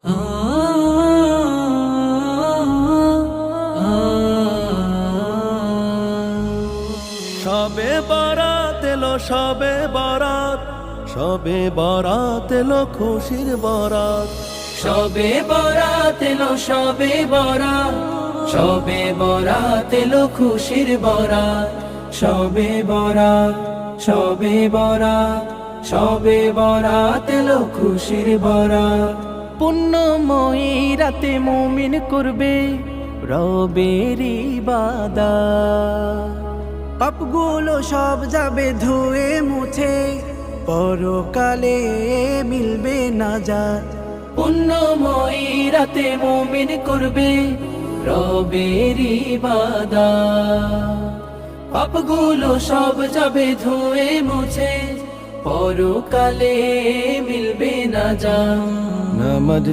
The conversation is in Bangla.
শবে বরাত এলো, শবে বরাত, শবে বরাত এলো, খুশির বরাত। শবে বরাত এলো, শবে বরাত, শবে বরাত এলো, খুশির বরাত। শবে বরাত, শবে বরাত, শবে বরাত এলো, খুশির বরাত। পুণ্যময়ী রাতে মুমিন করবে রবের ইবাদত। পাপগুলো সব যাবে ধুয়ে মুছে, পরকালে মিলবে নাজাত। পুণ্যময়ী রাতে মুমিন করবে রবের ইবাদত। পাপগুলো সব যাবে ধুয়ে মুছে, পরকালে মিলবে নাজাত। নামাজ